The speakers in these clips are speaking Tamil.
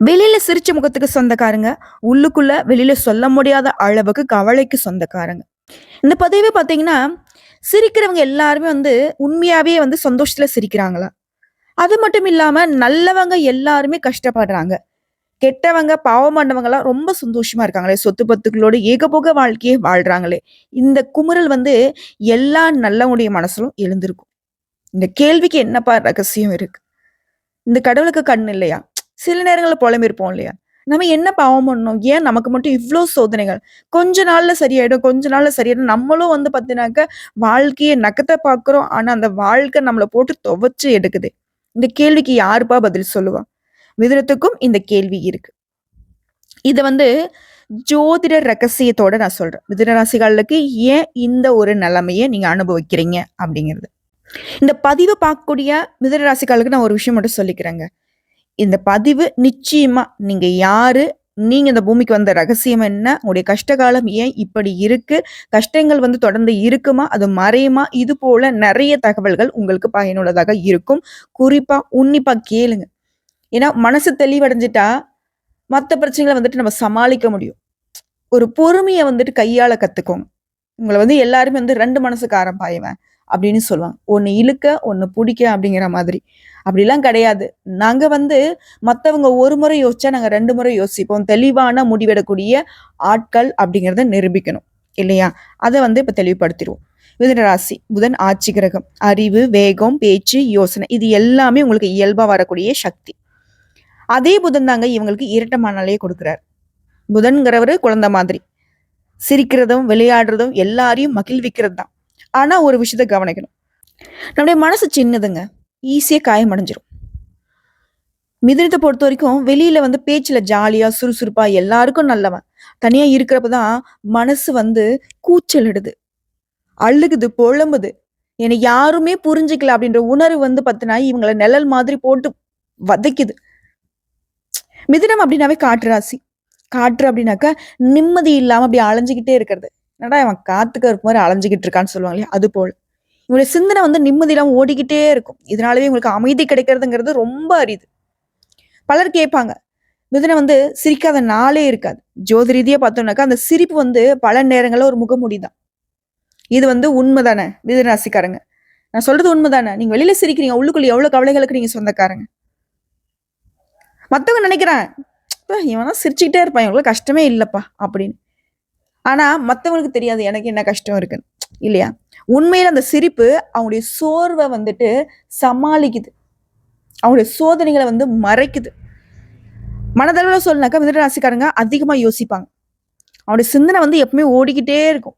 வெளியில சிரிச்ச முகத்துக்கு சொந்தக்காரங்க, உள்ளுக்குள்ள வெளியில சொல்ல முடியாத அளவுக்கு கவலைக்கு சொந்தக்காரங்க. இந்த பதிவே பார்த்தீங்கன்னா, சிரிக்கிறவங்க எல்லாருமே உண்மையாவே சந்தோஷத்துல சிரிக்கிறாங்களா? அது மட்டும் இல்லாம நல்லவங்க எல்லாருமே கஷ்டப்படுறாங்க. கெட்டவங்க, பாவமானவங்கலாம் ரொம்ப சந்தோஷமா இருக்காங்களே! சொத்து பத்துக்களோட ஏகபோக வாழ்க்கையே வாழ்றாங்களே! இந்த குமுறல் எல்லா நல்லவங்களுடைய மனசுலும் எழுந்திருக்கும். இந்த கேள்விக்கு என்னப்பா ரகசியம் இருக்கு? இந்த கடவுளுக்கு கண் இல்லையா? சில நேரங்கள்ல புலம்பியிருப்போம் இல்லையா? நம்ம என்ன பாவம் பண்ணோம்? ஏன் நமக்கு மட்டும் இவ்ளோ சோதனைகள்? கொஞ்ச நாள்ல சரியாயிடும், கொஞ்ச நாள்ல சரியாயிடும். நம்மளும் பார்த்தீங்கன்னாக்க, வாழ்க்கைய நகத்த பார்க்குறோம். ஆனா, அந்த வாழ்க்கை நம்மள போட்டு துவச்சு எடுக்குது. இந்த கேள்விக்கு யாருப்பா பதில் சொல்லுவா? மிதுனத்துக்கும் இந்த கேள்வி இருக்கு. இத ஜோதிட ரகசியத்தோட நான் சொல்றேன். மிதுன ராசிக்காரர்களுக்கு ஏன் இந்த ஒரு நிலைமைய நீங்க அனுபவிக்கிறீங்க? அப்படிங்கிறது. இந்த பதிவ பார்க்கக்கூடிய மிதுன ராசிக்காரர்களுக்கு நான் ஒரு விஷயம் மட்டும் சொல்லிக்கிறேங்க. இந்த பதிவு நிச்சயமா நீங்க யாரு? நீங்க இந்த பூமிக்கு வந்த ரகசியம் என்ன? உங்களுடைய கஷ்டகாலம் ஏன் இப்படி இருக்கு? கஷ்டங்கள் தொடர்ந்து இருக்குமா? அது மறையுமா? இது போல நெறைய தகவல்கள் உங்களுக்கு பயனுள்ளதாக இருக்கும். குறிப்பா உன்னிப்பா கேளுங்க. ஏன்னா மனசு தெளிவடைஞ்சுட்டா, மத்த பிரச்சனைகள நம்ம சமாளிக்க முடியும். ஒரு பொறுமைய கையாள கத்துக்கோங்க. உங்கள எல்லாருமே 2 மனசுக்காரன் பாயவன் அப்படின்னு சொல்லுவாங்க. ஒண்ணு இழுக்க, ஒண்ணு புடிக்க அப்படிங்கிற மாதிரி. அப்படிலாம் கிடையாது. நாங்க மத்தவங்க ஒரு முறை யோசிச்சா, நாங்க 2 முறை யோசிப்போம். தெளிவான முடிவெடக்கூடிய ஆட்கள் அப்படிங்கிறத நிரூபிக்கணும். இல்லையா? அத இப்ப தெளிவுபடுத்திருவோம். மிதுன ராசி, புதன் ஆட்சி கிரகம். அறிவு, வேகம், பேச்சு, யோசனை இது எல்லாமே உங்களுக்கு இயல்பா வரக்கூடிய சக்தி. அதே புதன் தாங்க இவங்களுக்கு இரட்ட மனநிலையை கொடுக்கிறார். புதன்கிறவரு குழந்தை மாதிரி. சிரிக்கிறதும், விளையாடுறதும், எல்லாரையும் மகிழ்விக்கிறது தான். ஆனா ஒரு விஷயத்த கவனிக்கணும். நம்முடைய மனசு சின்னதுங்க. ஈஸியா காயமடைஞ்சிரும். மிதுனத்த பொறுத்தவரைக்கும் வெளியில பேச்சுல ஜாலியா, சுறுசுறுப்பா எல்லாருக்கும் நல்லவன். தனியா இருக்கிறப்ப தான் மனசு கூச்சலிடுது, அழுகுது, புலம்புது. என்னை யாருமே புரிஞ்சுக்கல அப்படின்ற உணர்வு பார்த்தீங்கன்னா, இவங்கள நிழல் மாதிரி போட்டு வதைக்குது. மிதுனம் அப்படின்னாவே காற்று ராசி. காற்று அப்படின்னாக்கா, நிம்மதி இல்லாம அப்படி அலைஞ்சுகிட்டே இருக்கிறது. என்னடா இவன் காத்துக்கு இருக்க மாதிரி அலைஞ்சுகிட்டு இருக்கான்னு சொல்லுவாங்க இல்லையா? அது போல. இவங்களுடைய சிந்தனை நிம்மதி இல்லாம ஓடிக்கிட்டே இருக்கும். இதனாலவே உங்களுக்கு அமைதி கிடைக்கிறதுங்கிறது ரொம்ப அரிது. பலர் கேட்பாங்க. மிதுனம் சிரிக்காத நாளே இருக்காது. ஜோதி ரீதியா பார்த்தோம்னாக்கா, அந்த சிரிப்பு பல நேரங்கள்ல ஒரு முகமூடி தான். இது உண்மைதானே மிதுன ராசிக்காரங்க? நான் சொல்றது உண்மைதானே? நீங்க வெளியில சிரிக்கிறீங்க. உள்ளுக்குள்ள எவ்வளவு கவலைகளுக்கு நீங்க சொந்தக்காரங்க. மத்தவங்க நினைக்கிறேன், இவனா சிரிச்சுக்கிட்டே இருப்பான். இவங்களுக்கு கஷ்டமே இல்லப்பா அப்படின்னு. ஆனா மத்தவங்களுக்கு தெரியாது எனக்கு என்ன கஷ்டம் இருக்குன்னு. இல்லையா? உண்மையில அந்த சிரிப்பு அவங்களுடைய சோர்வை சமாளிக்குது. அவங்களுடைய சோதனைகளை மறைக்குது. மனதளவுல சொல்லனாக்கா மிதுன ராசிக்காரங்க அதிகமா யோசிப்பாங்க. அவருடைய சிந்தனை எப்பவுமே ஓடிக்கிட்டே இருக்கும்.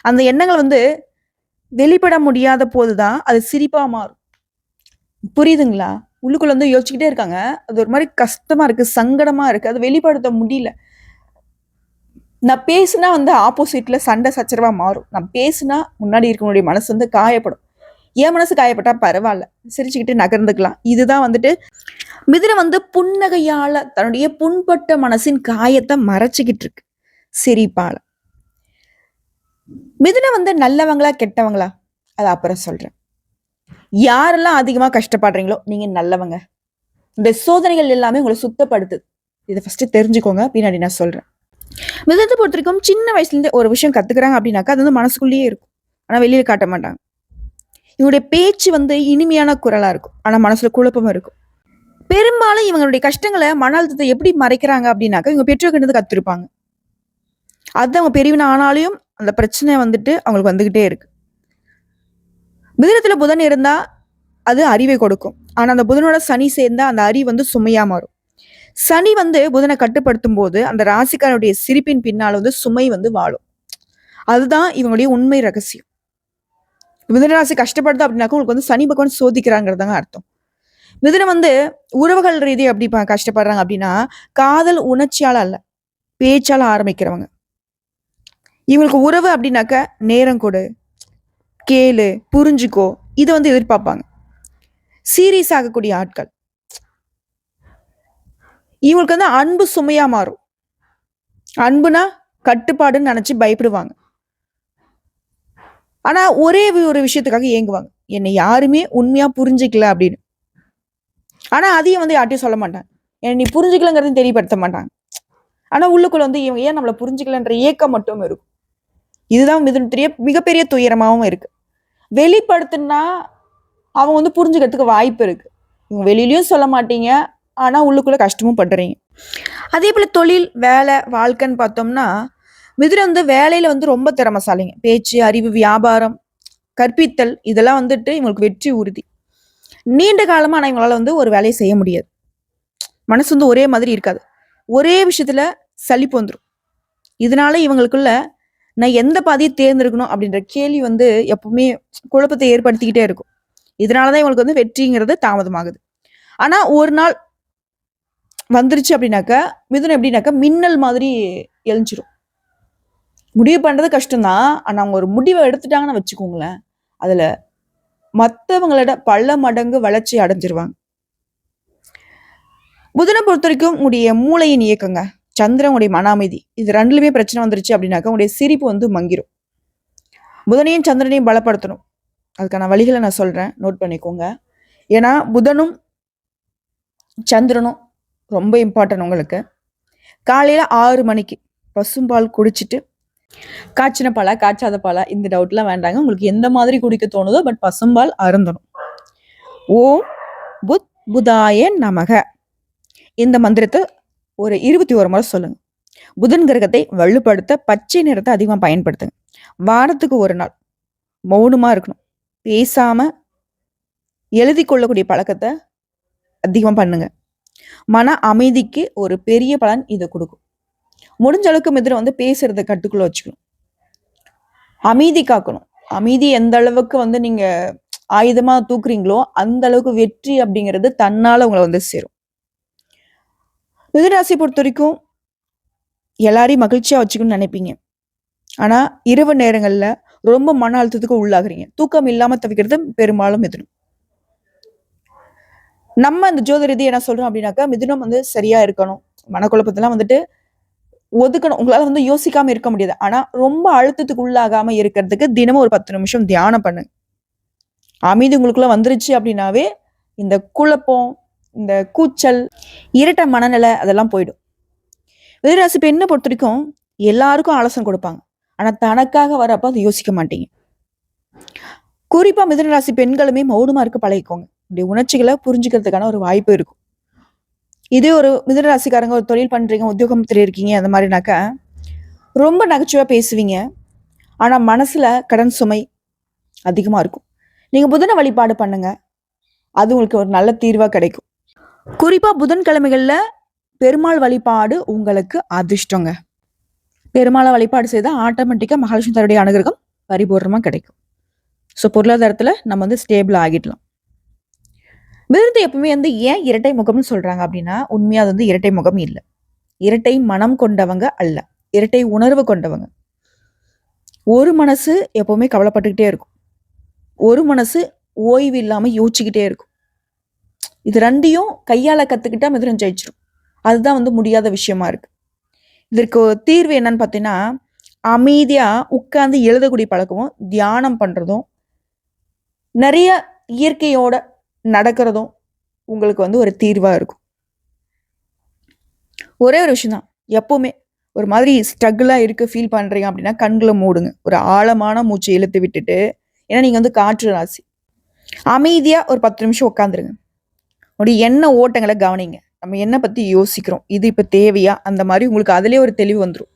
அந்த எண்ணங்கள் வெளிப்பட முடியாத போதுதான் அது சிரிப்பா மாறும். புரியுதுங்களா? உள்ளுக்குள்ள யோசிச்சுக்கிட்டே இருக்காங்க. அது ஒரு மாதிரி கஷ்டமா இருக்கு, சங்கடமா இருக்கு. அது வெளிப்படுத்த முடியல. நான் பேசுனா ஆப்போசிட்ல சண்டை சச்சரவா மாறும். நான் பேசுனா முன்னாடி இருக்கவங்களுடைய மனசு காயப்படும். என் மனசு காயப்பட்டா பரவாயில்ல. சிரிச்சுக்கிட்டு நகர்ந்துக்கலாம். இதுதான் மிதுனம் புன்னகையால தன்னுடைய புண்பட்ட மனசின் காயத்தை மறைச்சுக்கிட்டு இருக்கு. சிரிப்பால. மிதுனம் நல்லவங்களா கெட்டவங்களா? அது அப்புறம் சொல்றேன். யாரெல்லாம் அதிகமா கஷ்டப்படுறீங்களோ நீங்க நல்லவங்க. இந்த சோதனைகள் எல்லாமே உங்களை சுத்தப்படுத்துது. இதை ஃபர்ஸ்ட் தெரிஞ்சுக்கோங்க. பின்னாடி நான் சொல்றேன். மிதுனத்தை பொறுத்த வரைக்கும் சின்ன வயசுல இருந்து ஒரு விஷயம் கத்துக்கிறாங்க அப்படின்னாக்கா அது மனசுக்குள்ளேயே இருக்கும். ஆனா வெளியில காட்ட மாட்டாங்க. இவங்களுடைய பேச்சு இனிமையான குரலா இருக்கும். ஆனா மனசுல குழப்பமா இருக்கும். பெரும்பாலும் இவங்களுடைய கஷ்டங்களை, மன அழுத்தத்தை எப்படி மறைக்கிறாங்க அப்படின்னாக்கா இவங்க பெற்றோர்கிட்ட கத்துருப்பாங்க. அது அவங்க பெரியவன் ஆனாலையும் அந்த பிரச்சனை அவங்களுக்கு வந்துகிட்டே இருக்கு. மிதுனத்துல புதன் இருந்தா அது அறிவை கொடுக்கும். ஆனா அந்த புதனோட சனி சேர்ந்தா அந்த அறிவு சுமையா மாறும். சனி புதனை கட்டுப்படுத்தும் போது அந்த ராசிக்காரனுடைய சிரிப்பின் பின்னால் சுமை வாழும். அதுதான் இவங்களுடைய உண்மை ரகசியம். மிதுனராசி கஷ்டப்படுது அப்படின்னாக்கா உங்களுக்கு சனி பகவான் சோதிக்கிறாங்கிறதாங்க அர்த்தம். மிதுனம் உறவுகள் ரீதி எப்படி கஷ்டப்படுறாங்க அப்படின்னா, காதல் உணர்ச்சியால அல்ல, பேச்சால ஆரம்பிக்கிறவங்க. இவங்களுக்கு உறவு அப்படின்னாக்க நேரம் கொடு, கேளு, புரிஞ்சுக்கோ, இதை எதிர்பார்ப்பாங்க. சீரியஸ் ஆகக்கூடிய ஆட்கள். இவங்களுக்கு அன்பு சுமையா மாறும். அன்புனா கட்டுப்பாடுன்னு நினைச்சு பயப்படுவாங்க. ஆனா ஒரே ஒரு விஷயத்துக்காக ஏங்குவாங்க. என்னை யாருமே உண்மையா புரிஞ்சுக்கல அப்படின்னு. ஆனா அதையும் யார்ட்டையும் சொல்ல மாட்டாங்க. ஏன்னா நீ புரிஞ்சுக்கலங்கிறதையும் தெரியப்படுத்த மாட்டாங்க. ஆனா உள்ளுக்குள்ள வந்து இவங்க ஏன் நம்மளை புரிஞ்சுக்கலன்ற ஏக்கம் மட்டும் இருக்கும். இதுதான் மிதுனத்துடைய மிகப்பெரிய துயரமாவும் இருக்கு. வெளிப்படுத்தினா அவங்க வந்து புரிஞ்சுக்கிறதுக்கு வாய்ப்பு இருக்கு. இவங்க வெளியிலயும் சொல்ல மாட்டீங்க, ஆனா உள்ளுக்குள்ள கஷ்டமும் படுறீங்க. அதே போல தொழில், வேலை, வாழ்க்கைன்னு பார்த்தோம்னா மிதுனம் வந்து வேலையில வந்து ரொம்ப திறமைசாலிங்க. பேச்சு, அறிவு, வியாபாரம், கற்பித்தல் இதெல்லாம் வந்துட்டு இவங்களுக்கு வெற்றி உறுதி. நீண்ட காலமா ஆனா இவங்களால வந்து ஒரு வேலையை செய்ய முடியாது. மனசு வந்து ஒரே மாதிரி இருக்காது. ஒரே விஷயத்துல சலிப்பு வந்துடும். இதனால இவங்களுக்குள்ள நான் எந்த பாதையை தேர்ந்தெடுக்கணும் அப்படின்ற கேள்வி வந்து எப்பவுமே குழப்பத்தை ஏற்படுத்திக்கிட்டே இருக்கும். இதனாலதான் இவங்களுக்கு வந்து வெற்றிங்கிறது தாமதமாகுது. ஆனா ஒரு நாள் வந்துருச்சு அப்படின்னாக்கா மிதுனம் எப்படின்னாக்கா மின்னல் மாதிரி எழுஞ்சிரும். முடிவு பண்றது கஷ்டம்தான். ஆனா அவங்க ஒரு முடிவை எடுத்துட்டாங்கன்னு வச்சுக்கோங்களேன், அதுல மற்றவங்களோட பல மடங்கு வளர்ச்சி அடைஞ்சிருவாங்க. புதனை பொறுத்த வரைக்கும் உங்களுடைய மூளையின் இயக்கங்க, சந்திரன் உடைய மன அமைதி, இது ரெண்டுலுமே பிரச்சனை வந்துருச்சு அப்படின்னாக்கா உங்களுடைய சிரிப்பு வந்து மங்கிரும். புதனையும் சந்திரனையும் பலப்படுத்தணும். அதுக்கான வழிகளை நான் சொல்றேன், நோட் பண்ணிக்கோங்க. ஏன்னா புதனும் சந்திரனும் ரொம்ப இம்பார்ட்டன்ட் உங்களுக்கு. காலையில 6 மணிக்கு பசும்பால் குடிச்சிட்டு, காய்ச்சின பாலா காய்ச்சாத பாலா இந்த டவுட்லாம் வேண்டாங்க. உங்களுக்கு எந்த மாதிரி குடிக்க தோணுதோ பட் பசும்பால் அருந்தணும். ஓம் புத் புதாய நமக இந்த மந்திரத்தை ஒரு 21 முறை சொல்லுங்க. புதன் கிரகத்தை வலுப்படுத்த பச்சை நிறத்தை அதிகமாக பயன்படுத்துங்க. வாரத்துக்கு ஒரு நாள் மௌனமா இருக்கணும். பேசாம எழுதி கொள்ளக்கூடிய பழக்கத்தை அதிகமாக பண்ணுங்க. மன அமைதிக்கு ஒரு பெரிய பலன் இதை கொடுக்கும். முடிஞ்ச அளவுக்கு மிதுனம் வந்து பேசுறத கட்டுக்குள்ள வச்சுக்கணும். அமைதி காக்கணும். அமைதி எந்த அளவுக்கு வந்து நீங்க ஆயுதமா தூக்குறீங்களோ அந்த அளவுக்கு வெற்றி அப்படிங்கிறது தன்னால உங்களை வந்து சேரும். மிதுனராசி பொறுத்த வரைக்கும் எல்லாரையும் மகிழ்ச்சியா வச்சுக்கணும்னு நினைப்பீங்க. ஆனா இரவு நேரங்கள்ல ரொம்ப மன அழுத்தத்துக்கு உள்ளாகுறீங்க. தூக்கம் இல்லாம தவிக்கிறது பெரும்பாலும் மிதுனம். நம்ம இந்த ஜோதி ரீதி என்ன சொல்றோம் அப்படின்னாக்கா மிதுனம் வந்து சரியா இருக்கணும். மனக்குழப்பத்தெல்லாம் வந்துட்டு ஒதுக்கணும். உங்களால வந்து யோசிக்காம இருக்க முடியாது. ஆனா ரொம்ப அழுத்தத்துக்கு உள்ளாகாம இருக்கிறதுக்கு தினமும் ஒரு 10 நிமிஷம் தியானம் பண்ணுங்க. அமைதி உங்களுக்குள்ள வந்துருச்சு அப்படின்னாவே இந்த குழப்பம், இந்த கூச்சல், இரட்ட மனநிலை அதெல்லாம் போயிடும். மிதுனராசி பெண்ணை பொறுத்த வரைக்கும் எல்லாருக்கும் ஆலோசனை கொடுப்பாங்க. ஆனா தனக்காக வரப்ப அதை யோசிக்க மாட்டீங்க. குறிப்பா மிதுனராசி பெண்களுமே மௌனமா இருக்க பழகிக்கோங்க. இப்படி உணர்ச்சிகளை புரிஞ்சுக்கிறதுக்கான ஒரு வாய்ப்பு இருக்கும். இதே ஒரு மிதுனராசிக்காரங்க ஒரு தொழில் பண்றீங்க, உத்தியோகத்துல இருக்கீங்க, அந்த மாதிரினாக்கா ரொம்ப நகைச்சுவா பேசுவீங்க. ஆனா மனசுல கடன் சுமை அதிகமா இருக்கும். நீங்க புதனை வழிபாடு பண்ணுங்க, அது உங்களுக்கு ஒரு நல்ல தீர்வா கிடைக்கும். குறிப்பா புதன்கிழமைகள்ல பெருமாள் வழிபாடு உங்களுக்கு அதிர்ஷ்டங்க. பெருமாளை வழிபாடு செய்தால் ஆட்டோமேட்டிக்கா மகாலட்சுமி தன்னுடைய அனுகிரகம் பரிபூர்ணமா கிடைக்கும். ஸோ பொருளாதாரத்துல நம்ம வந்து ஸ்டேபிள் ஆகிடலாம். விருது எப்பவுமே வந்து ஏன் இரட்டை முகம்னு சொல்றாங்க அப்படின்னா உண்மையா அது வந்து இரட்டை முகம் இல்லை. இரட்டை மனம் கொண்டவங்க அல்ல, இரட்டை உணர்வு கொண்டவங்க. ஒரு மனசு எப்பவுமே கவலைப்பட்டுக்கிட்டே இருக்கும், ஒரு மனசு ஓய்வு இல்லாம யோசிச்சுக்கிட்டே இருக்கும். இது ரெண்டையும் கையால கத்துக்கிட்டா மிதுனம் ஜெயிச்சிடும். அதுதான் வந்து முடியாத விஷயமா இருக்கு. இதற்கு தீர்வு என்னன்னு பார்த்தீங்கன்னா அமைதியா உட்கார்ந்து எழுதக்கூடிய பழக்கமும், தியானம் பண்றதும், நிறைய இயற்கையோட நடக்கிறதும் உங்களுக்கு வந்து ஒரு தீர்வா இருக்கும். ஒரே ஒரு விஷயம் தான், எப்பவுமே ஒரு மாதிரி ஸ்ட்ரகிளா இருக்கு ஃபீல் பண்றீங்க அப்படின்னா கண்களை மூடுங்க. ஒரு ஆழமான மூச்சு இழுத்து விட்டுட்டு, ஏன்னா நீங்க வந்து காற்று ராசி, அமைதியா ஒரு 10 நிமிஷம் உட்காந்துருங்க. உடைய எண்ண ஓட்டங்களை கவனிங்க. நம்ம என்ன பத்தி யோசிக்கிறோம், இது இப்ப தேவையா, அந்த மாதிரி உங்களுக்கு அதுலயே ஒரு தெளிவு வந்துடும்.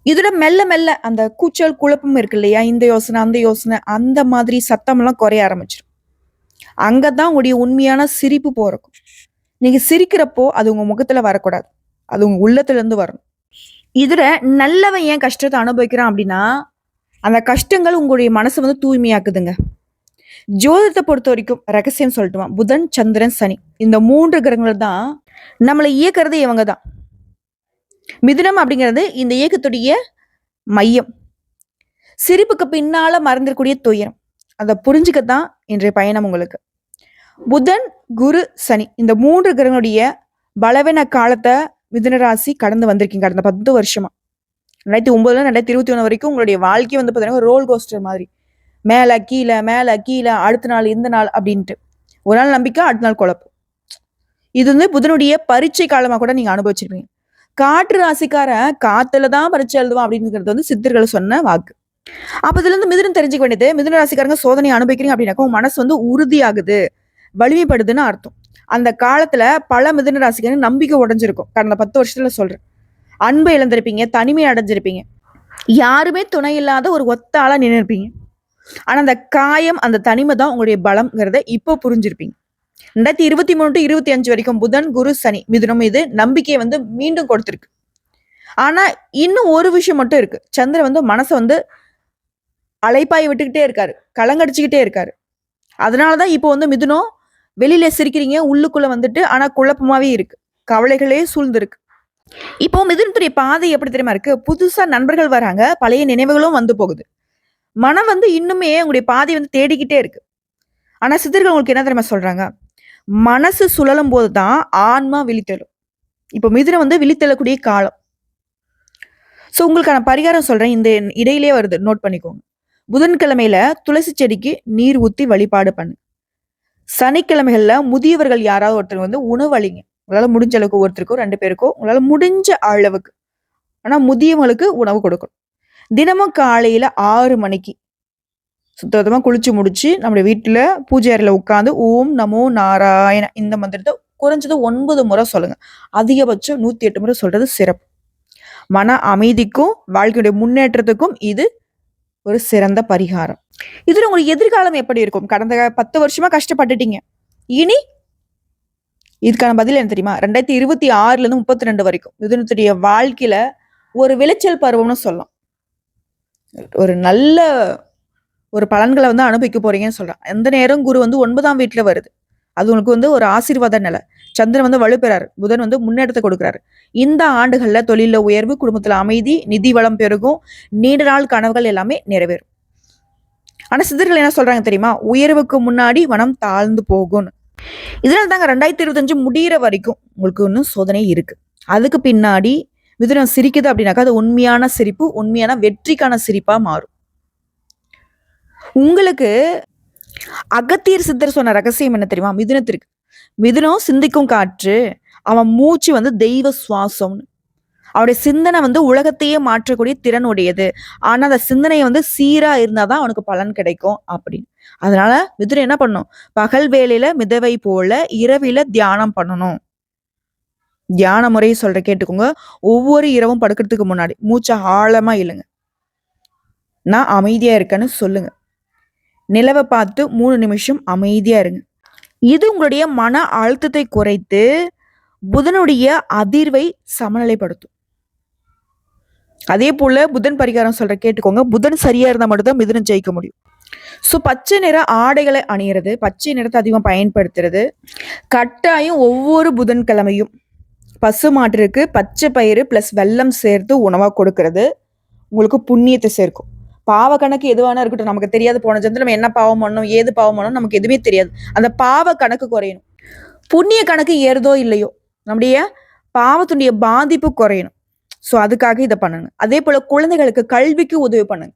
இதோட மெல்ல மெல்ல அந்த கூச்சல் குழப்பம் இருக்கு இல்லையா, இந்த யோசனை அந்த யோசனை, அந்த மாதிரி சத்தம் எல்லாம் குறைய ஆரம்பிச்சிடும். அங்கதான் உங்களுடைய உண்மையான சிரிப்பு போறக்கும். நீங்க சிரிக்கிறப்போ அது உங்க முகத்துல வரக்கூடாது, அது உங்க உள்ளத்துல இருந்து வரணும். இதுல நல்லவன் ஏன் கஷ்டத்தை அனுபவிக்கிறான் அப்படின்னா அந்த கஷ்டங்கள் உங்களுடைய மனசை வந்து தூய்மையாக்குதுங்க. ஜோதிடத்தை பொறுத்த வரைக்கும் ரகசியம் சொல்லட்டுமா, புதன் சந்திரன் சனி இந்த 3 கிரகங்கள் தான் நம்மளை இயக்கிறது. இவங்க தான் மிதுனம் அப்படிங்கிறது இந்த இயக்கத்துடைய மையம். சிரிப்புக்கு பின்னால மறந்துடக்கூடிய துயரம், அதை புரிஞ்சுக்கத்தான் இன்றைய பயணம் உங்களுக்கு. புதன் குரு சனி இந்த 3 கிரகங்களுடைய பலவீன காலத்தை மிதுனராசி கடந்து வந்திருக்கீங்க. கடந்த 10 வருஷமா 2009 2021 வரைக்கும் உங்களுடைய வாழ்க்கை வந்து பார்த்தீங்கன்னா ரோல் கோஸ்டர் மாதிரி, மேல கீழே மேல கீழே, அடுத்த நாள் இந்த நாள் அப்படின்ட்டு. ஒரு நாள் நம்பிக்கை, அடுத்த நாள் குழப்பம். இது வந்து புதனுடைய பரீட்சை காலமா கூட நீங்க அனுபவிச்சிருப்பீங்க. காற்று ராசிக்காரன் காத்துல தான் பரீட்சை எழுதுவான் அப்படிங்கிறது வந்து சித்தர்கள் சொன்ன வாக்கு. அப்ப இதுல இருந்து மிதுனம் தெரிஞ்சுக்க வேண்டியது, மிதுன ராசிக்காரங்க சோதனை அனுபவிக்கிறீங்க அப்படின்னாக்கா உங்க மனசு வந்து உறுதியாகுது, வலிமைப்படுதுன்னு அர்த்தம். அந்த காலத்துல பல மிதுன ராசிக்காரங்க நம்பிக்கை உடைஞ்சிருக்கும். கடந்த 10 வருஷத்துல சொல்றேன். அன்பை இழந்திருப்பீங்க, தனிமை அடைஞ்சிருப்பீங்க. யாருமே துணை இல்லாத ஒரு ஒத்த ஆளா நின்று இருப்பீங்க. ஆனா அந்த காயம், அந்த தனிமை தான் உங்களுடைய பலம்ங்கிறத இப்போ புரிஞ்சிருப்பீங்க. 2023 to 25 வரைக்கும் புதன், குரு, சனி மிதுனம் இது நம்பிக்கையை வந்து மீண்டும் கொடுத்திருக்கு. ஆனா இன்னும் ஒரு விஷயம் மட்டும் இருக்கு. சந்திரன் வந்து மனசை வந்து அலைப்பாய் விட்டுக்கிட்டே இருக்காரு, கலங்கடிச்சுக்கிட்டே இருக்காரு. அதனாலதான் இப்போ வந்து மிதுனம் வெளியில சிரிக்கிறீங்க, உள்ளுக்குள்ள வந்துட்டு ஆனா குழப்பமாவே இருக்கு, கவலைகளே சூழ்ந்திருக்கு. இப்போ மிதுனத்துடைய பாதை எப்படி தெரியுமா இருக்கு? புதுசா நண்பர்கள் வராங்க, பழைய நினைவுகளும் வந்து போகுது. மனம் வந்து இன்னுமே உங்களுடைய பாதை வந்து தேடிக்கிட்டே இருக்கு. ஆனா சித்தர்கள் உங்களுக்கு என்ன தெரியுமா சொல்றாங்க? மனசு சுழலும் போதுதான் ஆன்மா விழித்தெழும். இப்போ மிதுனம் வந்து விழித்தெழக்கூடிய காலம். சோ உங்களுக்கான பரிகாரம் சொல்றேன், இந்த இடையிலே வருது, நோட் பண்ணிக்கோங்க. புதன்கிழமையில துளசி செடிக்கு நீர் ஊத்தி வழிபாடு பண்ணு. சனிக்கிழமைகள்ல முதியவர்கள் யாராவது ஒருத்தர் வந்து உணவு அளிங்க. உங்களால முடிஞ்ச அளவுக்கு ஒருத்தருக்கோ 2 பேருக்கோ உங்களால முடிஞ்ச அளவுக்கு, ஆனா முதியவங்களுக்கு உணவு கொடுக்கணும். தினமும் காலையில 6 மணிக்கு சுத்தமா குளிச்சு முடிச்சு நம்முடைய வீட்டுல பூஜை அறையில உட்கார்ந்து ஓம் நமோ நாராயண இந்த மந்திரத்தை குறைஞ்சது 9 முறை சொல்லுங்க. அதிகபட்சம் 108 முறை சொல்றது சிறப்பு. மன அமைதிக்கும் வாழ்க்கையுடைய முன்னேற்றத்துக்கும் இது ஒரு சிறந்த பரிகாரம். இதுல உங்களுக்கு எதிர்காலம் எப்படி இருக்கும்? கடந்த 10 வருஷமா கஷ்டப்பட்டுட்டீங்க. இனி இதுக்கான பதில் என்ன தெரியுமா? 2026ல இருந்து 32 வரைக்கும் மிதுனத்துடைய வாழ்க்கையில ஒரு விளைச்சல் பருவம்னு சொல்லலாம். ஒரு நல்ல ஒரு பலன்களை வந்து அனுபவிக்க போறீங்கன்னு சொல்றேன். எந்த நேரம் குரு வந்து 9ஆம் வீட்டுல வருது. அது உங்களுக்கு வந்து ஒரு ஆசீர்வாத நிலை. சந்திரன் வந்து வலுப்பெறாரு, புதன் வந்து முன்னேற்றத்தை கொடுக்குறாரு. இந்த ஆண்டுகள்ல தொழில உயர்வு, குடும்பத்துல அமைதி, நிதி வளம் பெருகும், நீண்ட நாள் கனவுகள் எல்லாமே நிறைவேறும். ஆனா சித்தர்கள் என்ன சொல்றாங்க தெரியுமா? உயர்வுக்கு முன்னாடி மனம் தாழ்ந்து போகும்னு. இதனால தாங்க 2025 முடியிற வரைக்கும் உங்களுக்கு இன்னும் சோதனை இருக்கு. அதுக்கு பின்னாடி மிதுனம் சிரிக்குது அப்படின்னாக்கா அது உண்மையான சிரிப்பு, உண்மையான வெற்றிக்கான சிரிப்பா மாறும். உங்களுக்கு அகத்தியர் சித்தர் சொன்ன ரகசியம் என்ன தெரியுமா? மிதுனத்திற்கு மிதுனம் சிந்திக்கும் காற்று, அவன் மூச்சு வந்து தெய்வ சுவாசம்னு. அவருடைய சிந்தனை வந்து உலகத்தையே மாற்றக்கூடிய திறன் உடையது. ஆனா அந்த சிந்தனை வந்து சீரா இருந்தாதான் அவனுக்கு பலன் கிடைக்கும் அப்படின்னு. அதனால மிதுனம் என்ன பண்ணும்? பகல் வேலையில மிதவை போல, இரவில தியானம் பண்ணணும். தியான முறையை சொல்ற கேட்டுக்கோங்க. ஒவ்வொரு இரவும் படுக்கிறதுக்கு முன்னாடி மூச்சை ஆழமா இழுங்க. நான் அமைதியா இருக்கேன்னு சொல்லுங்க. நிலவை பார்த்து 3 நிமிஷம் அமைதியா இருங்க. இது உங்களுடைய மன அழுத்தத்தை குறைத்து புதனுடைய அதிர்வை சமநிலைப்படுத்தும். அதே போல புதன் பரிகாரம் சொல்ற கேட்டுக்கோங்க. புதன் சரியா இருந்தா மட்டும்தான் மிதுனம் ஜெயிக்க முடியும். ஸோ பச்சை நிற ஆடைகளை அணியிறது, பச்சை நிறத்தை அதிகம் பயன்படுத்துறது, கட்டாயம் ஒவ்வொரு புதன்கிழமையும் பசு மாட்டிற்கு பச்சை பயிறு பிளஸ் வெல்லம் சேர்த்து உணவா கொடுக்கறது உங்களுக்கு புண்ணியத்தை சேர்க்கும். பாவ கணக்கு எதுவானா இருக்கட்டும், நமக்கு தெரியாது போன ஜென்மத்துல நம்ம என்ன பாவம் பண்ணோம், ஏது பாவம் பண்ணோம் நமக்கு எதுவுமே தெரியாது. அந்த பாவ கணக்கு குறையணும். புண்ணிய கணக்கு ஏறுதோ இல்லையோ நம்முடைய பாவத்துடைய பாதிப்பு குறையணும். ஸோ அதுக்காக இதை பண்ணுங்க. அதே போல குழந்தைகளுக்கு கல்விக்கு உதவி பண்ணுங்க.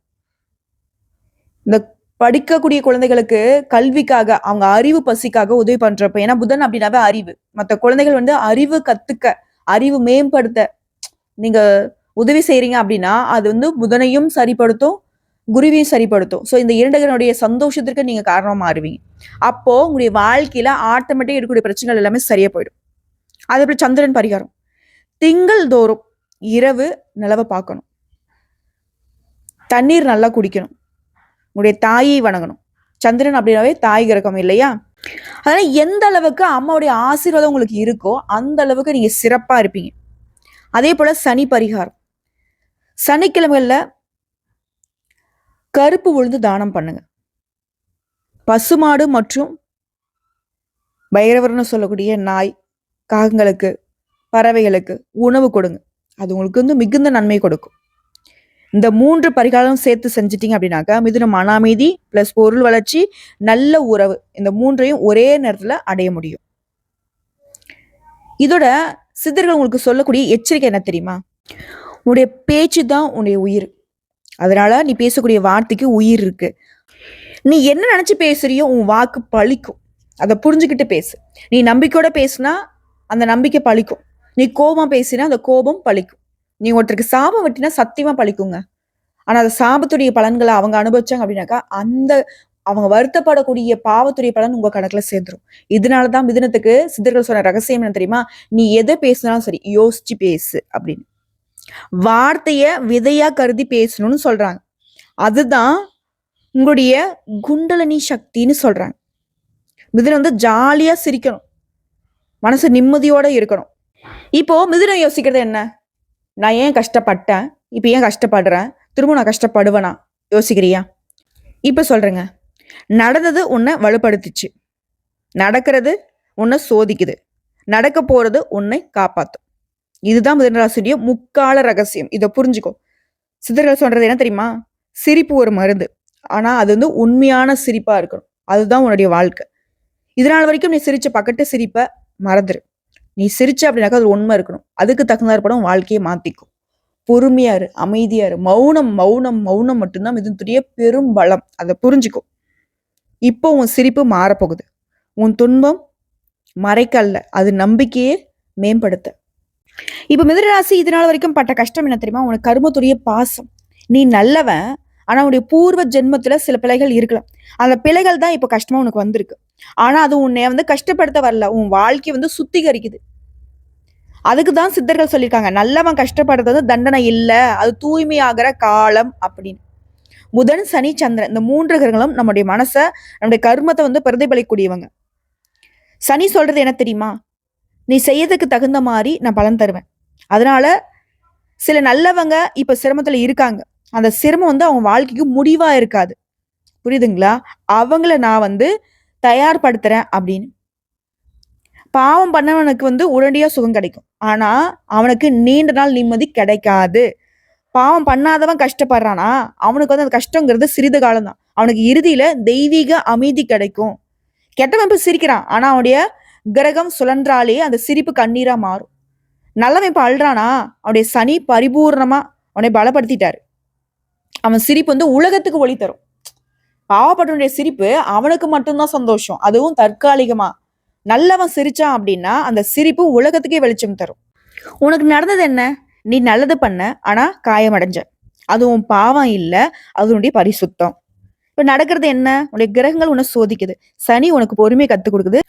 இந்த படிக்கக்கூடிய குழந்தைகளுக்கு கல்விக்காக, அவங்க அறிவு பசிக்காக உதவி பண்றப்ப, ஏன்னா புதன் அப்படின்னாவே அறிவு. மற்ற குழந்தைகள் வந்து அறிவு கத்துக்க, அறிவு மேம்படுத்த நீங்க உதவி செய்றீங்க அப்படின்னா அது வந்து புதனையும் சரிப்படுத்தும், குருவையும் சரிப்படுத்தும். ஸோ இந்த 2 கிரகனுடைய சந்தோஷத்திற்கு நீங்க காரணமா மாறுவீங்க. அப்போ உங்களுடைய வாழ்க்கையில ஆட்டோமேட்டிக் இருக்கக்கூடிய பிரச்சனைகள் எல்லாமே சரியா போயிடும். அதே போல சந்திரன் பரிகாரம். திங்கள் தோறும் இரவு நிலவை பார்க்கணும், தண்ணீர் நல்லா குடிக்கணும், உங்களுடைய தாயை வணங்கணும். சந்திரன் அப்படின்னாவே தாய் கிரகம் இல்லையா? அதனால எந்த அளவுக்கு அம்மாவுடைய ஆசீர்வாதம் உங்களுக்கு இருக்கோ அந்த அளவுக்கு நீங்க சிறப்பா இருப்பீங்க. அதே போல சனி பரிகாரம். சனிக்கிழமைகள்ல கருப்பு உளுந்து தானம் பண்ணுங்க. பசுமாடு மற்றும் பைரவர்னு சொல்லக்கூடிய நாய், காகங்களுக்கு, பறவைகளுக்கு உணவு கொடுங்க. அது உங்களுக்கு வந்து மிகுந்த நன்மை கொடுக்கும். இந்த 3 பரிகாரம் சேர்த்து செஞ்சிட்டீங்க அப்படின்னாக்கா மிதுனம் மன அமைதி பிளஸ் பொருள் வளர்ச்சி, நல்ல உறவு, இந்த 3ஐயும் ஒரே நேரத்துல அடைய முடியும். இதோட சித்தர்கள் உங்களுக்கு சொல்லக்கூடிய எச்சரிக்கை என்ன தெரியுமா? உன்னுடைய பேச்சு தான் உன்னுடைய உயிர். அதனால நீ பேசக்கூடிய வார்த்தைக்கு உயிர் இருக்கு. நீ என்ன நினைச்சு பேசுறியோ உன் வாக்கு பழிக்கும். அதை புரிஞ்சுக்கிட்டு பேசு. நீ நம்பிக்கையோட பேசுனா அந்த நம்பிக்கை பழிக்கும். நீ கோபம் பேசினா அந்த கோபம் பழிக்கும். நீ ஒருத்தருக்கு சாபம் விட்டினா சத்தியமா பழிக்குங்க. ஆனா அந்த சாபத்துடைய பலன்களை அவங்க அனுபவிச்சாங்க அப்படின்னாக்கா அந்த அவங்க வருத்தப்படக்கூடிய பாவத்துடைய பலன் உங்க கணக்குல சேர்ந்துரும். இதனாலதான் மிதுனத்துக்கு சித்தர்கள் சொன்ன ரகசியம் என்ன தெரியுமா? நீ எதை பேசினாலும் சரி யோசிச்சு பேசு அப்படின்னு. வார்த்தைய விதையா கருதி பேசணும்னு சொல்றாங்க. அதுதான் உங்களுடைய குண்டலினி சக்தின்னு சொல்றாங்க. மிதுனம் வந்து ஜாலியா சிரிக்கணும், மனசு நிம்மதியோட இருக்கணும். இப்போ மிதுனம் யோசிக்கிறது என்ன? நான் ஏன் கஷ்டப்பட்டேன், இப்ப ஏன் கஷ்டப்படுறேன், திரும்ப நான் கஷ்டப்படுவேனா யோசிக்கிறியா? இப்ப சொல்றேங்க, நடந்தது உன்னை வலுப்படுத்துச்சு, நடக்கிறது உன்னை சோதிக்குது, நடக்க போறது உன்னை காப்பாத்தும். இதுதான் மிதுனராசியுடைய முக்கால ரகசியம். இதை புரிஞ்சுக்கோ. சித்தர்கள் சொல்றது என்ன தெரியுமா? சிரிப்பு ஒரு மருந்து, ஆனா அது வந்து உண்மையான சிரிப்பா இருக்கணும். அதுதான் உன்னுடைய வாழ்க்கை. இதனால வரைக்கும் நீ சிரிச்ச பக்கத்து சிரிப்பை மறந்துரு. நீ சிரிச்ச அப்படின்னாக்கா அது உண்மை இருக்கணும். அதுக்கு தகுந்தாற் படம் வாழ்க்கையை மாத்திக்கும். பொறுமையா இரு, அமைதியா இரு. மௌனம் மௌனம் மௌனம் மட்டும்தான் மிதுனத்துடைய பெரும் பலம். அதை புரிஞ்சுக்கோ. இப்போ உன் சிரிப்பு மாறப்போகுது. உன் துன்பம் மறைக்கல்ல, அது நம்பிக்கையே மேம்படுத்த. இப்ப மிதுனராசி இதனால வரைக்கும் பட்ட கஷ்டம் என்ன தெரியுமா? உனக்கு கருமத்துடைய பாசம். நீ நல்லவன், ஆனா உன்னுடைய பூர்வ ஜென்மத்துல சில பிழைகள் இருக்கலாம். அந்த பிழைகள் தான் இப்ப கஷ்டமா உனக்கு வந்திருக்கு. ஆனா அது உன்னை வந்து கஷ்டப்படுத்த வரல, உன் வாழ்க்கையை வந்து சுத்திகரிக்குது. அதுக்குதான் சித்தர்கள் சொல்லியிருக்காங்க, நல்லவன் கஷ்டப்படுறது வந்து தண்டனை இல்ல, அது தூய்மையாகிற காலம் அப்படின்னு. புதன், சனி, சந்திரன் இந்த 3 கிரகங்களும் நம்முடைய மனசை, நம்முடைய கர்மத்தை வந்து பிரதிபலிக்கூடியவங்க. சனி சொல்றது என்ன தெரியுமா? நீ செய்யறதுக்கு தகுந்த மாதிரி நான் பலன் தருவேன். அதனால சில நல்லவங்க இப்ப சிரமத்துல இருக்காங்க. அந்த சிரமம் வந்து அவங்க வாழ்க்கைக்கு முடிவா இருக்காது. புரியுதுங்களா? அவங்கள நான் வந்து தயார்படுத்துறேன் அப்படின்னு. பாவம் பண்ணவனுக்கு வந்து உடனடியா சுகம் கிடைக்கும். ஆனா அவனுக்கு நீண்ட நாள் நிம்மதி கிடைக்காது. பாவம் பண்ணாதவன் கஷ்டப்படுறானா, அவனுக்கு வந்து அந்த கஷ்டங்கிறது சிறிது காலம் தான். அவனுக்கு இறுதியில தெய்வீக அமைதி கிடைக்கும். கெட்டவன் இப்ப சிரிக்கிறான், ஆனா அவனுடைய கிரகம் சுழன்றாலே அந்த சிரிப்பு கண்ணீரா மாறும். நல்லவன் இப்ப அழுறானா, அவனுடைய சனி பரிபூர்ணமா அவனை பலப்படுத்திட்டாரு. அவன் சிரிப்பு வந்து உலகத்துக்கு ஒளி தரும். பாவப்பட்டவனுடைய சிரிப்பு அவனுக்கு மட்டும்தான் சந்தோஷம், அதுவும் தற்காலிகமா. நல்லவன் சிரிச்சான் அப்படின்னா அந்த சிரிப்பு உலகத்துக்கே வெளிச்சம் தரும். உனக்கு நடந்தது என்ன? நீ நல்லது பண்ண, ஆனா காயமடைஞ்ச. அது உன் பாவம் இல்ல, அதனுடைய பரிசுத்தம். இப்ப நடக்கிறது என்ன? உன்னுடைய கிரகங்கள் உன்னை சோதிக்குது. சனி உனக்கு பொறுமையை கத்துக் கொடுக்குது.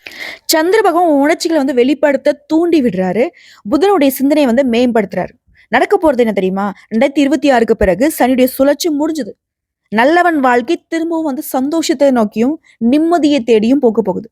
சந்திர பகவான் உணர்ச்சிகளை வந்து வெளிப்படுத்த தூண்டி விடுறாரு. புதனுடைய சிந்தனையை வந்து மேம்படுத்துறாரு. நடக்க போறது என்ன தெரியுமா? 2026க்கு பிறகு சனியுடைய சுழற்சி முடிஞ்சது. நல்லவன் வாழ்க்கை திரும்பவும் வந்து சந்தோஷத்தை நோக்கியும் நிம்மதியை தேடியும் போக போகுது.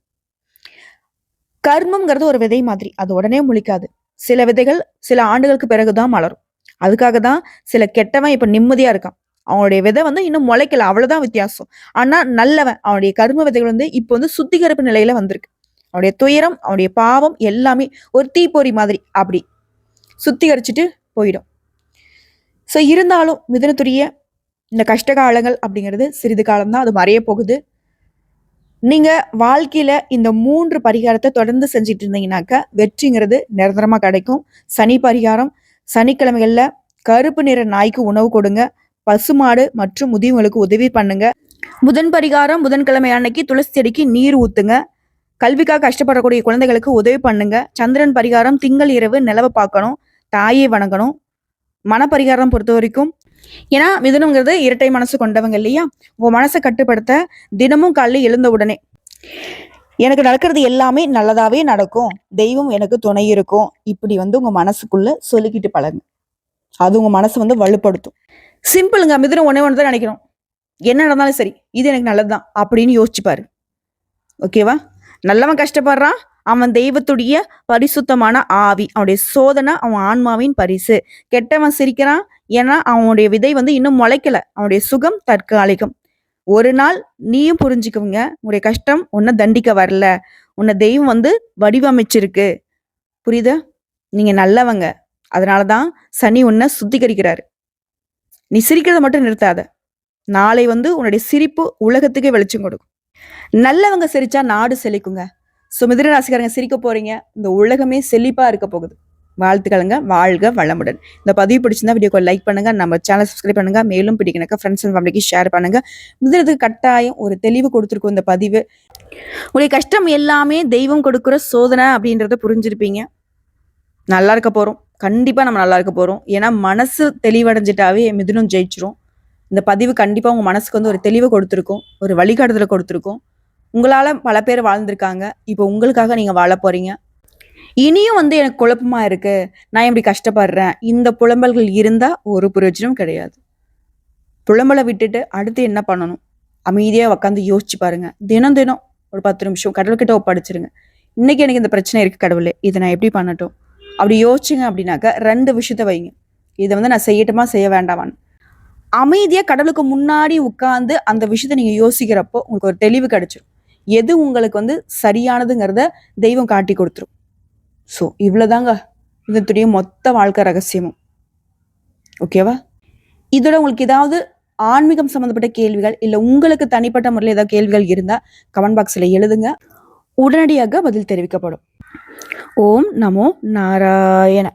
கர்மம்ங்கிறது ஒரு விதை மாதிரி, அது உடனே முளைக்காது. சில விதைகள் சில ஆண்டுகளுக்கு பிறகுதான் மலரும். அதுக்காக தான் சில கெட்டவன் இப்ப நிம்மதியா இருக்கான். அவனுடைய விதை வந்து இன்னும் முளைக்கல, அவ்வளவுதான் வித்தியாசம். ஆனா நல்லவன், அவனுடைய கர்ம விதைகள் வந்து இப்ப வந்து சுத்திகரிப்பு நிலையில வந்திருக்கு. அவனுடைய துயரம், அவனுடைய பாவம் எல்லாமே ஒரு தீப்பொறி மாதிரி அப்படி சுத்திகரிச்சுட்டு போயிடும். ஸோ இருந்தாலும் மிதுனத்துடைய இந்த கஷ்ட காலங்கள் அப்படிங்கிறது சிறிது காலம்தான், அது மறைய போகுது. நீங்க வாழ்க்கையில இந்த 3 பரிகாரத்தை தொடர்ந்து செஞ்சுட்டு இருந்தீங்கன்னாக்க வெற்றிங்கிறது நிரந்தரமா கிடைக்கும். சனி பரிகாரம், சனிக்கிழமைகள்ல கருப்பு நிற நாய்க்கு உணவு கொடுங்க, பசுமாடு மற்றும் முதியவங்களுக்கு உதவி பண்ணுங்க. புதன் பரிகாரம், புதன்கிழமை அன்னைக்கு துளசி செடிக்கு நீர் ஊத்துங்க. கல்விக்காக கஷ்டப்படக்கூடிய குழந்தைகளுக்கு உதவி பண்ணுங்க. சந்திரன் பரிகாரம், திங்கள் இரவு நிலவை பார்க்கணும், தாயை வணங்கணும். மனப்பரிகாரம் பொறுத்த வரைக்கும், ஏன்னா மிதுனங்கிறது இரட்டை மனசு கொண்டவங்க இல்லையா? உங்க மனசை கட்டுப்படுத்த தினமும் காலையில் எழுந்த உடனே எனக்கு நடக்கிறது எல்லாமே நல்லதாவே நடக்கும், தெய்வம் எனக்கு துணை இருக்கும், இப்படி வந்து உங்க மனசுக்குள்ள சொல்லிக்கிட்டு பழகுங்க. அது உங்க மனசை வந்து வலுப்படுத்தும். சிம்பிளுங்க. மிதுனம் ஒன்னே ஒன்று தான் நினைக்கணும், என்ன நடந்தாலும் சரி இது எனக்கு நல்லதுதான் அப்படின்னு யோசிச்சுப்பாரு. ஓகேவா? நல்லவன் கஷ்டப்படுறான், அவன் தெய்வத்துடைய பரிசுத்தமான ஆவி, அவனுடைய சோதனை அவன் ஆன்மாவின் பரிசு. கெட்டவன் சிரிக்கிறான், ஏன்னா அவனுடைய விதை வந்து இன்னும் முளைக்கல, அவனுடைய சுகம் தற்காலிகம். ஒரு நாள் நீயும் புரிஞ்சுக்குவீங்க, உன்னுடைய கஷ்டம் உன்னை தண்டிக்க வரல, உன்னை தெய்வம் வந்து வடிவமைச்சிருக்கு. புரியுதா? நீங்க நல்லவங்க, அதனாலதான் சனி உன்னை சுத்திகரிக்கிறாரு. நீ சிரிக்கிறத மட்டும் நிறுத்தாத. நாளை வந்து உன்னுடைய சிரிப்பு உலகத்துக்கே வெளிச்சம் கொடுக்கும். நல்லவங்க சிரிச்சா நாடு செழிக்குங்க. ஸோ மிதுன ராசிக்காரங்க சிரிக்க போறீங்க, இந்த உலகமே செழிப்பா இருக்க போகுது. வாழ்த்துக்களுங்க. வாழ்க வளமுடன். இந்த பதிவு பிடிச்சிருந்தா வீடியோக்கு லைக் பண்ணுங்க, நம்ம சேனல் சப்ஸ்கிரைப் பண்ணுங்க. மேலும் பிடிக்கணக்க ஃப்ரெண்ட்ஸ் அண்ட் ஃபேமிலிக்கு ஷேர் பண்ணுங்க. மிதுனத்துக்கு கட்டாயம் ஒரு தெளிவு கொடுத்துருக்கோம் இந்த பதிவு. உங்களுடைய கஷ்டம் எல்லாமே தெய்வம் கொடுக்குற சோதனை அப்படின்றத புரிஞ்சிருப்பீங்க. நல்லா இருக்க போறோம். கண்டிப்பா நம்ம நல்லா இருக்க போறோம். ஏன்னா மனசு தெளிவடைஞ்சிட்டாவே மிதுனம் ஜெயிச்சுரும். இந்த பதிவு கண்டிப்பா உங்க மனசுக்கு வந்து ஒரு தெளிவ கொடுத்திருக்கும். ஒரு வழிகாட்டுதல கொடுத்திருக்கும். உங்களால பல பேர் வாழ்ந்திருக்காங்க. இப்போ உங்களுக்காக நீங்க வாழப் போறீங்க. இனியும் வந்து எனக்கு குழப்பமா இருக்கு. நான் இப்படி கஷ்டப்படுறேன். இந்த புலம்பல்கள் இருந்தா ஒரு பிரயோஜனமும் கிடையாது. புலம்பல விட்டுட்டு அடுத்து என்ன பண்ணணும்? அமைதியா உட்காந்து யோசிச்சு பாருங்க. தினம் தினம் ஒரு 10 நிமிஷம் கடவுள்கிட்ட ஒப்படைச்சிருங்க. இன்னைக்கு எனக்கு இந்த பிரச்சனை இருக்கு கடவுளே. இத நான் எப்படி பண்ணட்டும்? அப்படி யோசிச்சீங்க அப்படின்னாக்க 2 விஷயத்த வைங்க. இத வந்து நான் செய்யட்டுமா? செய்ய வேண்டாமான்னு. அமைதியா கடவுளுக்கு முன்னாடி உட்கார்ந்து அந்த விஷயத்த நீங்க யோசிக்கிறப்போ, உங்களுக்கு ஒரு தெளிவு கிடைச்சிரும். எது உங்களுக்கு வந்து சரியானதுங்கிறத தெய்வம் காட்டிக் குடுத்துரும். ஸோ இவ்வளோதாங்க இதனுடைய மொத்த வாழ்க்கை ரகசியமும். ஓகேவா? இதோட உங்களுக்கு ஏதாவது ஆன்மீகம் சம்மந்தப்பட்ட கேள்விகள், இல்ல உங்களுக்கு தனிப்பட்ட முறையில ஏதாவது கேள்விகள் இருந்தா கமெண்ட் பாக்ஸ்ல எழுதுங்க. உடனடியாக பதில் தெரிவிக்கப்படும். ஓம் நமோ நாராயண.